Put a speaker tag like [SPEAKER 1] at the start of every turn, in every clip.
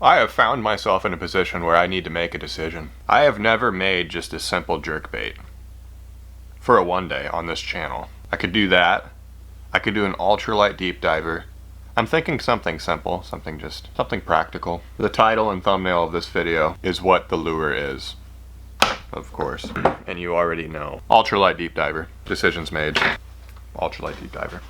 [SPEAKER 1] I have found myself in a position where I need to make a decision. I have never made just a simple jerkbait for a one day on this channel. I could do that. I could do an ultralight deep diver. I'm thinking something simple, something practical. The title and thumbnail of this video is what the lure is, of course, and you already know. Ultralight deep diver. Decisions made. Ultralight deep diver.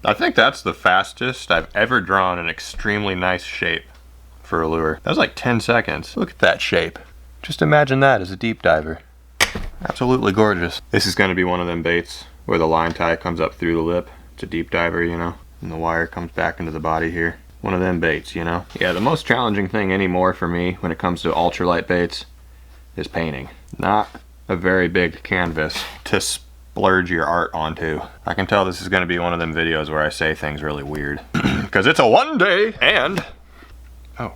[SPEAKER 1] I think that's the fastest I've ever drawn an extremely nice shape for a lure. That was like 10 seconds. Look at that shape. Just imagine that as a deep diver. Absolutely gorgeous. This is going to be one of them baits where the line tie comes up through the lip. It's a deep diver, you know, and the wire comes back into the body here. One of them baits, you know. Yeah, the most challenging thing anymore for me when it comes to ultralight baits is painting. Not a very big canvas to splurge your art onto. I can tell this is going to be one of them videos where I say things really weird. Because it's a one day and... Oh.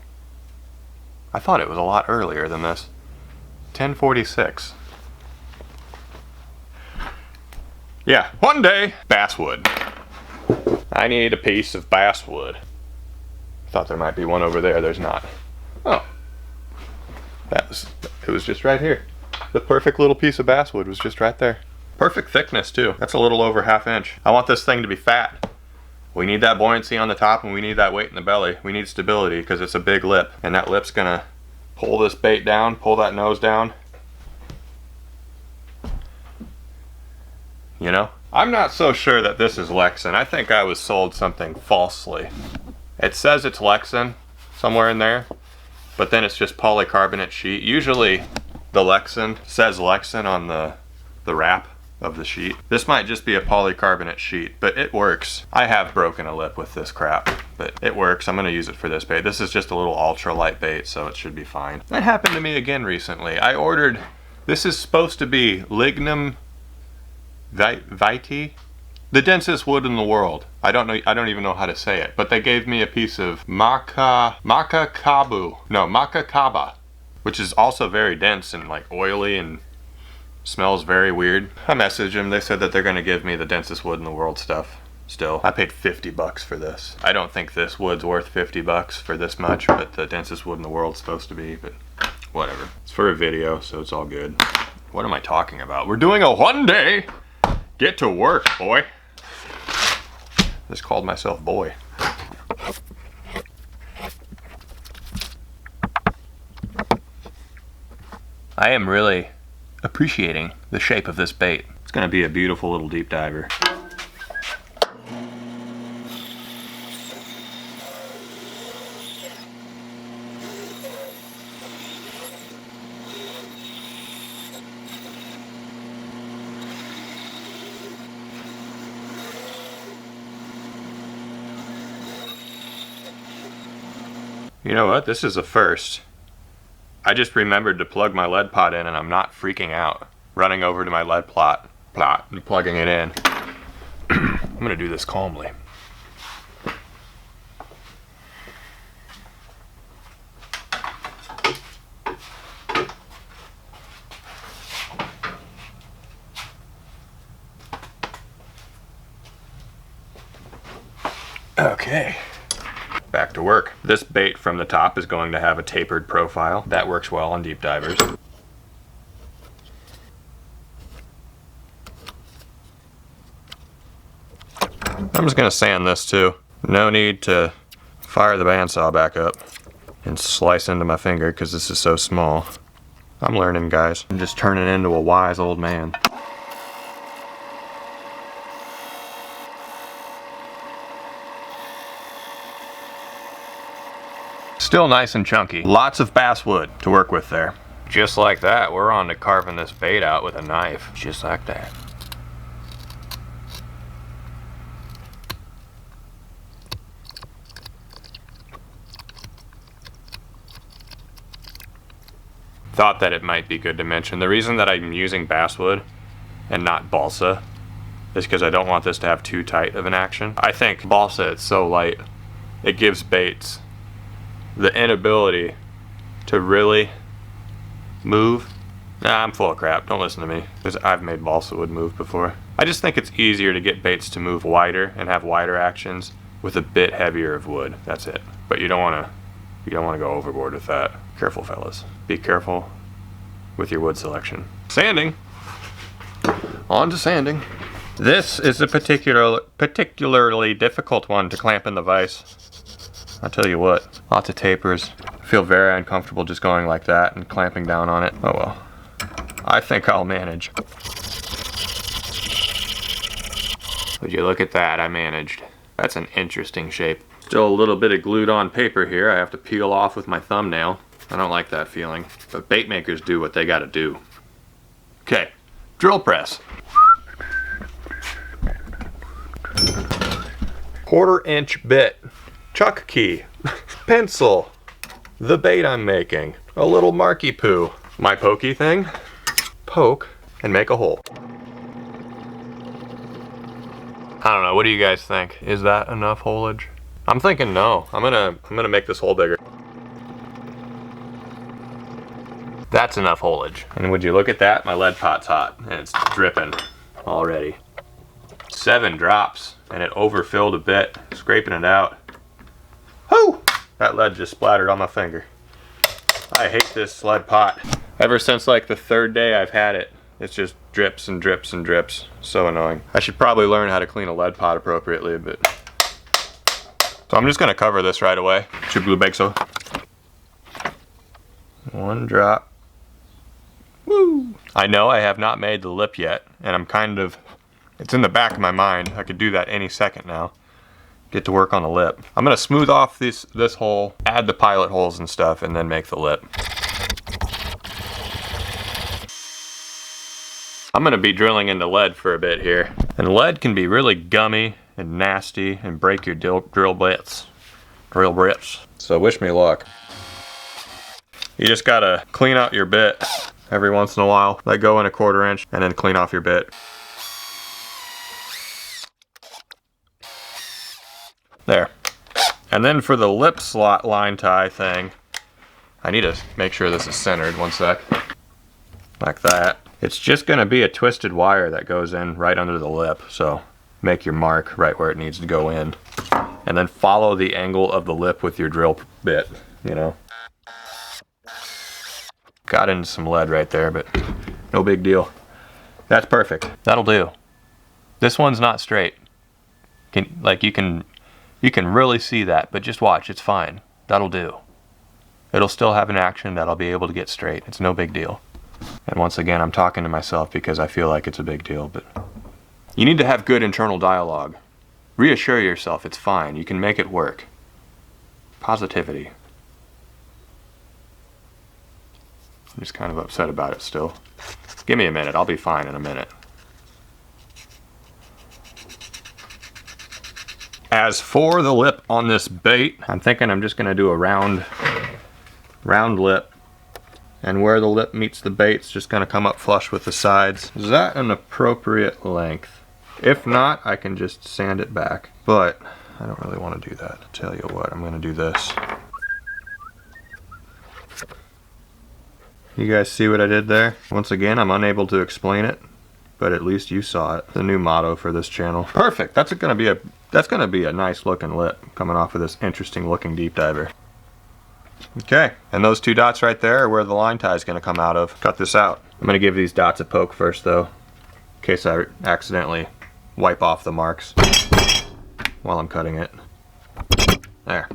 [SPEAKER 1] I thought it was a lot earlier than this. 10:46. Yeah, one day. Basswood. I need a piece of basswood. Thought there might be one over there. There's not. Oh. It was just right here. The perfect little piece of basswood was just right there. Perfect thickness too. That's a little over 1/2 inch. I want this thing to be fat. We need that buoyancy on the top and we need that weight in the belly. We need stability because it's a big lip, and that lip's gonna pull this bait down, pull that nose down. You know? I'm not so sure that this is Lexan. I think I was sold something falsely. It says it's Lexan somewhere in there, but then it's just polycarbonate sheet. Usually the Lexan says Lexan on the wrap of the sheet. This might just be a polycarbonate sheet, but it works. I have broken a lip with this crap, but it works. I'm gonna use it for this bait. This is just a little ultralight bait, so it should be fine. That happened to me again recently. I ordered, this is supposed to be lignum vitae, the densest wood in the world. I don't even know how to say it, but they gave me a piece of maca kaba, which is also very dense and like oily and smells very weird. I messaged them. They said that they're going to give me the densest wood in the world stuff. Still, I paid $50 for this. I don't think this wood's worth $50 for this much, but the densest wood in the world's supposed to be, but whatever. It's for a video, so it's all good. What am I talking about? We're doing a one day. Get to work, boy. Just called myself boy. I am really appreciating the shape of this bait. It's gonna be a beautiful little deep diver. You know what? This is a first. I just remembered to plug my lead pot in and I'm not freaking out. Running over to my lead plot and plugging it in. I'm gonna do this calmly. Okay. Back to work. This bait from the top is going to have a tapered profile. That works well on deep divers. I'm just going to sand this too. No need to fire the bandsaw back up and slice into my finger because this is so small. I'm learning, guys. I'm just turning into a wise old man. Still nice and chunky. Lots of basswood to work with there. Just like that, we're on to carving this bait out with a knife. Just like that. Thought that it might be good to mention. The reason that I'm using basswood and not balsa is because I don't want this to have too tight of an action. I think balsa, it's so light, it gives baits the inability to really move Nah, I'm full of crap. Don't listen to me. Because I've made balsa wood move before. I just think it's easier to get baits to move wider and have wider actions with a bit heavier of wood. That's it. But you don't want to go overboard with that. Careful, fellas. Be careful with your wood selection. Sanding. On to sanding. This is a particularly difficult one to clamp in the vise. I'll tell you what, lots of tapers. I feel very uncomfortable just going like that and clamping down on it. Oh well. I think I'll manage. Would you look at that, I managed. That's an interesting shape. Still a little bit of glued on paper here I have to peel off with my thumbnail. I don't like that feeling, but bait makers do what they gotta do. Okay, drill press. 1/4 inch bit, chuck key, pencil, the bait I'm making, a little marky poo, my pokey thing, poke and make a hole. I don't know, what do you guys think? Is that enough holage? I'm thinking no. I'm gonna make this hole bigger. That's enough holage. And would you look at that? My lead pot's hot and it's dripping already. 7 drops and it overfilled a bit, scraping it out. Whoo! That lead just splattered on my finger. I hate this lead pot. Ever since like the 3rd day I've had it, it's just drips and drips and drips. So annoying. I should probably learn how to clean a lead pot appropriately, but... So I'm just gonna cover this right away. Blue bake so. 1 drop. Woo! I know I have not made the lip yet, and I'm kind of... It's in the back of my mind. I could do that any second now. Get to work on the lip. I'm gonna smooth off this hole, add the pilot holes and stuff, and then make the lip. I'm gonna be drilling into lead for a bit here. And lead can be really gummy and nasty and break your drill bits. So wish me luck. You just gotta clean out your bit every once in a while. Let go in a 1/4 inch and then clean off your bit. There. And then for the lip slot line tie thing, I need to make sure this is centered. One sec. Like that. It's just gonna be a twisted wire that goes in right under the lip, so make your mark right where it needs to go in. And then follow the angle of the lip with your drill bit, you know. Got into some lead right there, but no big deal. That's perfect. That'll do. This one's not straight. You can really see that, but just watch, it's fine. That'll do. It'll still have an action that I'll be able to get straight. It's no big deal. And once again, I'm talking to myself because I feel like it's a big deal, but you need to have good internal dialogue. Reassure yourself it's fine. You can make it work. Positivity. I'm just kind of upset about it still. Give me a minute. I'll be fine in a minute. As for the lip on this bait, I'm thinking I'm just going to do a round lip. And where the lip meets the bait's just going to come up flush with the sides. Is that an appropriate length? If not, I can just sand it back. But I don't really want to do that. I'll tell you what, I'm going to do this. You guys see what I did there? Once again, I'm unable to explain it, but at least you saw it. The new motto for this channel. Perfect. That's gonna be a nice looking lip coming off of this interesting looking deep diver. Okay, and those 2 dots right there are where the line tie is gonna come out of. Cut this out. I'm gonna give these dots a poke first though, in case I accidentally wipe off the marks while I'm cutting it. There.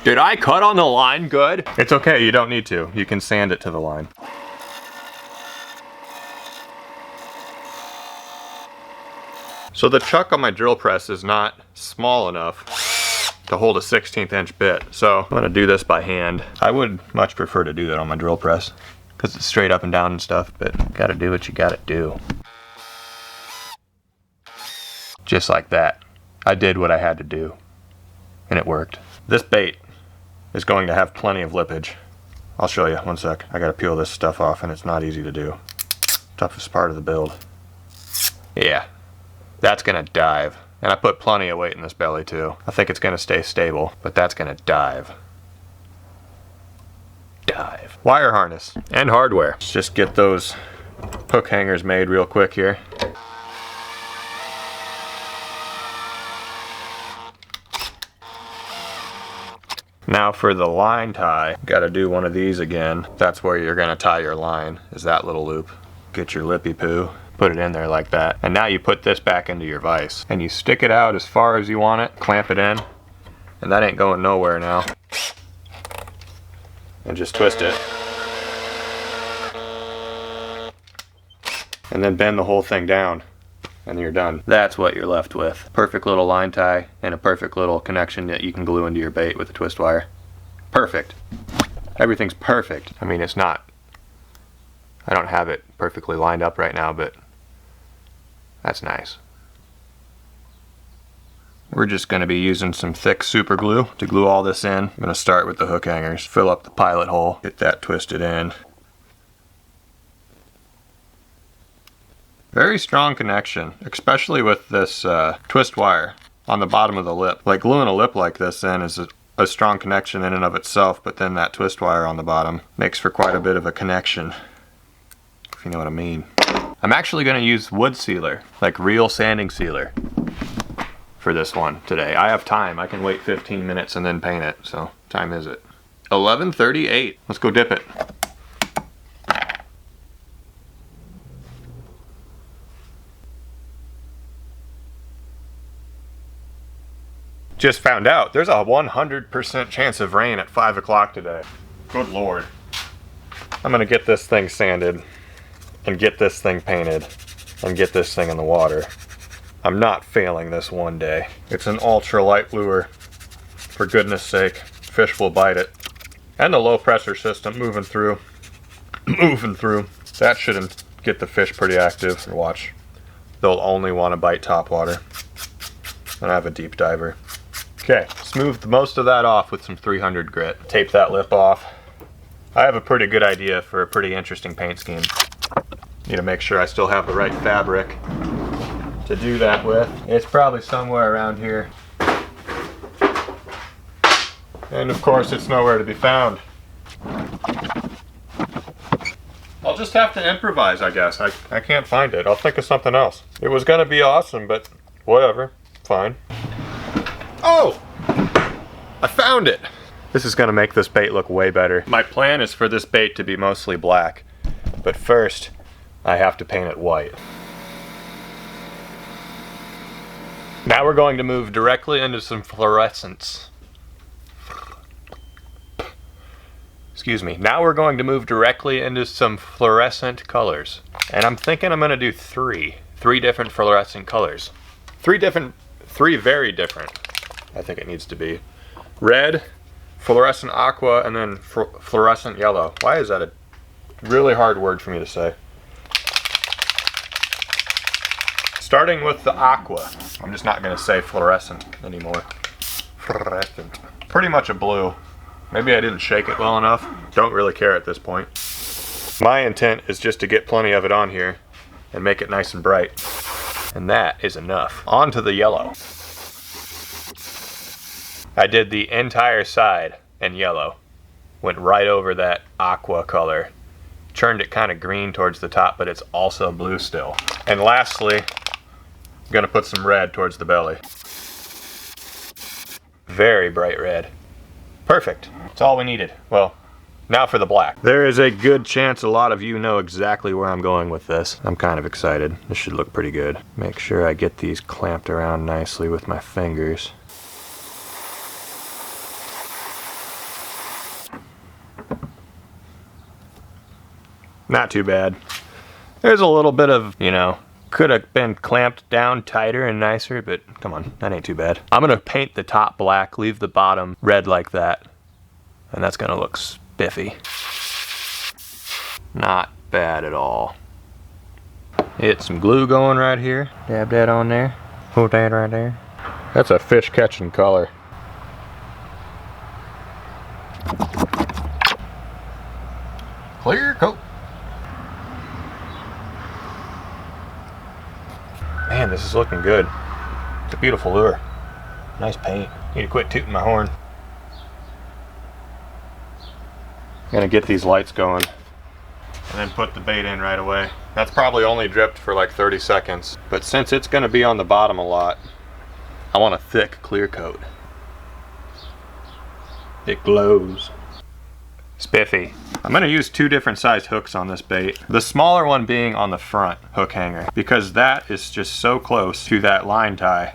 [SPEAKER 1] Did I cut on the line good? It's okay, you don't need to. You can sand it to the line. So the chuck on my drill press is not small enough to hold a 1/16 inch bit. So I'm gonna do this by hand. I would much prefer to do that on my drill press because it's straight up and down and stuff, but gotta do what you gotta do. Just like that. I did what I had to do and it worked. This bait is going to have plenty of lippage. I'll show you, one sec. I gotta peel this stuff off and it's not easy to do. Toughest part of the build. Yeah, That's gonna dive. And I put plenty of weight in this belly too. I think it's gonna stay stable, but that's gonna dive. Dive. Wire harness and hardware. Let's just get those hook hangers made real quick here. Now for the line tie, gotta do one of these again. That's where you're gonna tie your line, is that little loop. Get your lippy poo, put it in there like that. And now you put this back into your vise. And you stick it out as far as you want it, clamp it in, and that ain't going nowhere now. And just twist it. And then bend the whole thing down, and you're done. That's what you're left with. Perfect little line tie and a perfect little connection that you can glue into your bait with a twist wire. Perfect. Everything's perfect. I mean, it's not, I don't have it perfectly lined up right now, but that's nice. We're just going to be using some thick super glue to glue all this in. I'm going to start with the hook hangers, fill up the pilot hole, get that twisted in. Very strong connection, especially with this twist wire on the bottom of the lip. Like gluing a lip like this in is a strong connection in and of itself, but then that twist wire on the bottom makes for quite a bit of a connection, if you know what I mean. I'm actually going to use wood sealer, like real sanding sealer, for this one today. I have time. I can wait 15 minutes and then paint it. So, what time is it? 11:38. Let's go dip it. Just found out there's a 100% chance of rain at 5 o'clock today. Good Lord. I'm gonna get this thing sanded and get this thing painted and get this thing in the water. I'm not failing this one day. It's an ultralight lure. For goodness sake, fish will bite it. And the low pressure system moving through. That shouldn't get the fish pretty active. Watch. They'll only want to bite top water. And I have a deep diver. Okay, smooth most of that off with some 300 grit. Tape that lip off. I have a pretty good idea for a pretty interesting paint scheme. Need to make sure I still have the right fabric to do that with. It's probably somewhere around here. And of course it's nowhere to be found. I'll just have to improvise, I guess. I can't find it. I'll think of something else. It was gonna be awesome, but whatever, fine. Oh! I found it! This is gonna make this bait look way better. My plan is for this bait to be mostly black, but first I have to paint it white. Now we're going to move directly into some fluorescence. Excuse me. Now we're going to move directly into some fluorescent colors. And I'm thinking I'm going to do three different fluorescent colors. Three very different, I think it needs to be. Red, fluorescent aqua, and then fluorescent yellow. Why is that a really hard word for me to say? Starting with the aqua. I'm just not going to say fluorescent anymore. Fluorescent. Pretty much a blue. Maybe I didn't shake it well enough. Don't really care at this point. My intent is just to get plenty of it on here and make it nice and bright. And that is enough. On to the yellow. I did the entire side in yellow. Went right over that aqua color. Turned it kind of green towards the top, but it's also blue still. And lastly, I'm gonna put some red towards the belly. Very bright red. Perfect. That's all we needed. Well, now for the black. There is a good chance a lot of you know exactly where I'm going with this. I'm kind of excited. This should look pretty good. Make sure I get these clamped around nicely with my fingers. Not too bad. There's a little bit of, you know, could have been clamped down tighter and nicer, but come on, that ain't too bad. I'm gonna paint the top black, leave the bottom red like that, and that's gonna look spiffy. Not bad at all. Get some glue going right here. Dab that on there. Hold that right there. That's a fish catching color. Clear coat. Man, This is looking good. It's a beautiful lure. Nice paint. Need to quit tooting my horn. I'm gonna get these lights going and then put the bait in right away. That's probably only dripped for like 30 seconds, but since it's gonna be on the bottom a lot, I want a thick clear coat. It glows. Spiffy. I'm gonna use 2 different size hooks on this bait. The smaller one being on the front hook hanger, because that is just so close to that line tie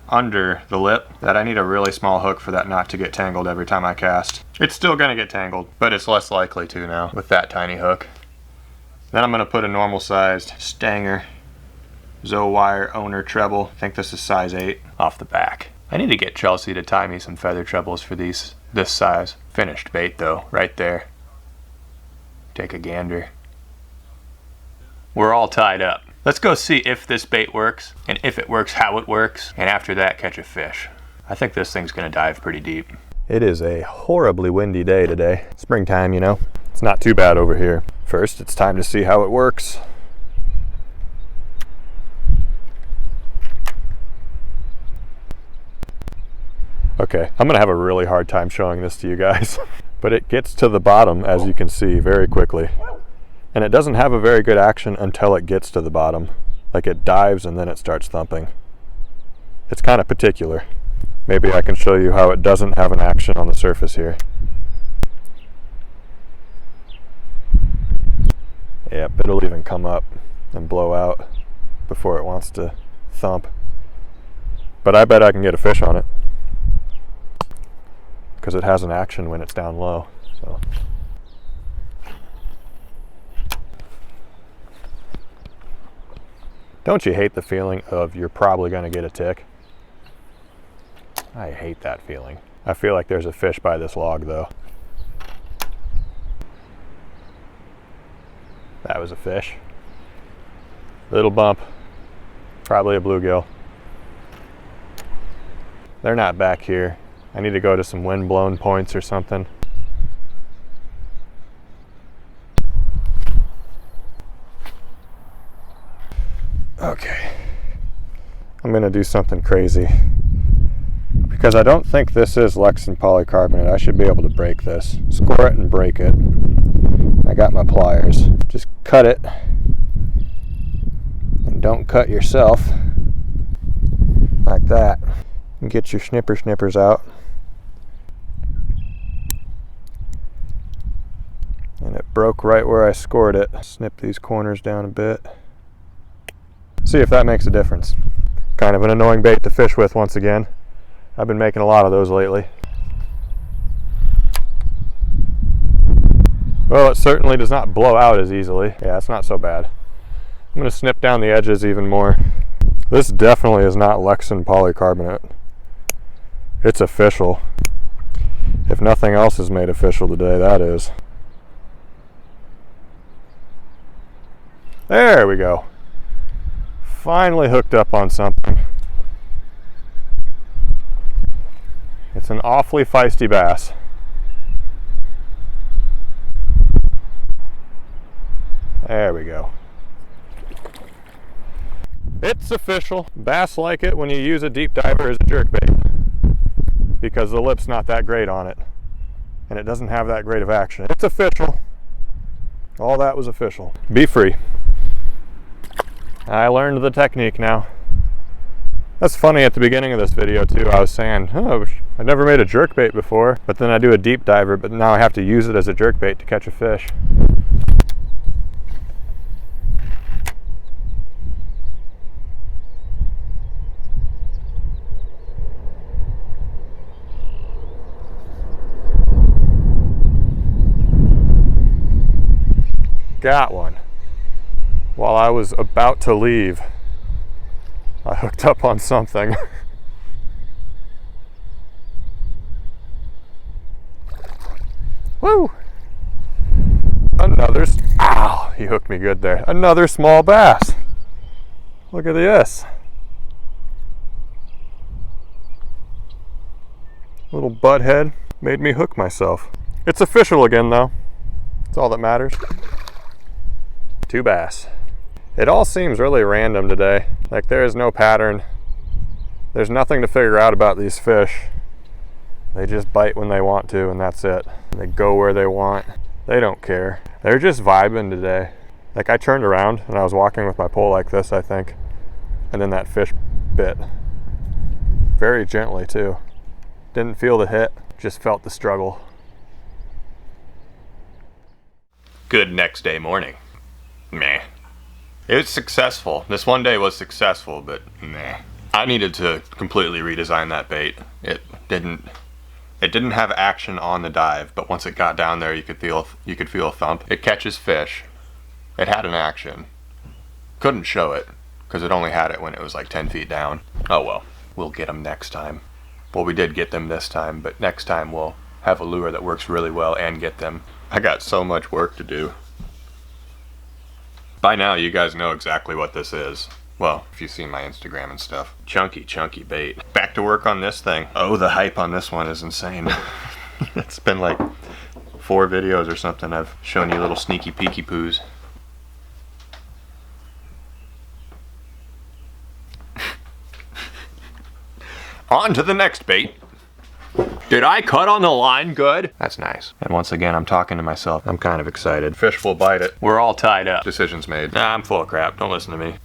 [SPEAKER 1] under the lip that I need a really small hook for that not to get tangled every time I cast. It's still gonna get tangled, but it's less likely to now with that tiny hook. Then I'm gonna put a normal sized Stanger Zoe-wire owner treble. I think this is size 8 off the back. I need to get Chelsea to tie me some feather trebles for this size. Finished bait though, right there. Take a gander. We're all tied up. Let's go see if this bait works, and if it works, how it works, and after that, catch a fish. I think this thing's gonna dive pretty deep. It is a horribly windy day today. Springtime, you know. It's not too bad over here. First, it's time to see how it works. Okay, I'm gonna have a really hard time showing this to you guys. But it gets to the bottom, as you can see, very quickly. And it doesn't have a very good action until it gets to the bottom. Like it dives and then it starts thumping. It's kind of particular. Maybe I can show you how it doesn't have an action on the surface here. Yep, it'll even come up and blow out before it wants to thump. But I bet I can get a fish on it, because it has an action when it's down low. So. Don't you hate the feeling of you're probably going to get a tick? I hate that feeling. I feel like there's a fish by this log though. That was a fish. Little bump. Probably a bluegill. They're not back here. I need to go to some wind-blown points or something. Okay. I'm gonna do something crazy. Because I don't think this is Lexan polycarbonate. I should be able to break this. Score it and break it. I got my pliers. Just cut it. And don't cut yourself. Like that. And get your snippers out. And it broke right where I scored it. Snip these corners down a bit. See if that makes a difference. Kind of an annoying bait to fish with once again. I've been making a lot of those lately. Well, it certainly does not blow out as easily. Yeah, it's not so bad. I'm going to snip down the edges even more. This definitely is not Lexan polycarbonate. It's official. If nothing else is made official today, that is. There we go. Finally hooked up on something. It's an awfully feisty bass. There we go. It's official. Bass like it when you use a deep diver as a jerkbait, because the lip's not that great on it and it doesn't have that great of action. It's official. All that was official. Be free. I learned the technique now. That's funny, at the beginning of this video too, I was saying, oh, I've never made a jerkbait before, but then I do a deep diver, but now I have to use it as a jerkbait to catch a fish. Got one. While I was about to leave, I hooked up on something. Woo! Ow! He hooked me good there. Another small bass. Look at this. Little butthead made me hook myself. It's official again though. That's all that matters. 2 bass. It all seems really random today. Like there is no pattern. There's nothing to figure out about these fish. They just bite when they want to, and that's it. They go where they want. They don't care. They're just vibing today. Like I turned around and I was walking with my pole like this, I think, and then that fish bit. Very gently too. Didn't feel the hit, just felt the struggle. Good next day morning. Meh. It was successful. This one day was successful, but meh. I needed to completely redesign that bait. It didn't have action on the dive, but once it got down there, you could feel a thump. It catches fish. It had an action. Couldn't show it because it only had it when it was like 10 feet down. Oh well, we'll get them next time. Well, we did get them this time, but next time we'll have a lure that works really well and get them. I got so much work to do. By now, you guys know exactly what this is. Well, if you've seen my Instagram and stuff. Chunky bait. Back to work on this thing. Oh, the hype on this one is insane. It's been like 4 videos or something. I've shown you little sneaky peeky poos. On to the next bait. Did I cut on the line good? That's nice. And once again, I'm talking to myself. I'm kind of excited. Fish will bite it. We're all tied up. Decisions made. Nah, I'm full of crap. Don't listen to me.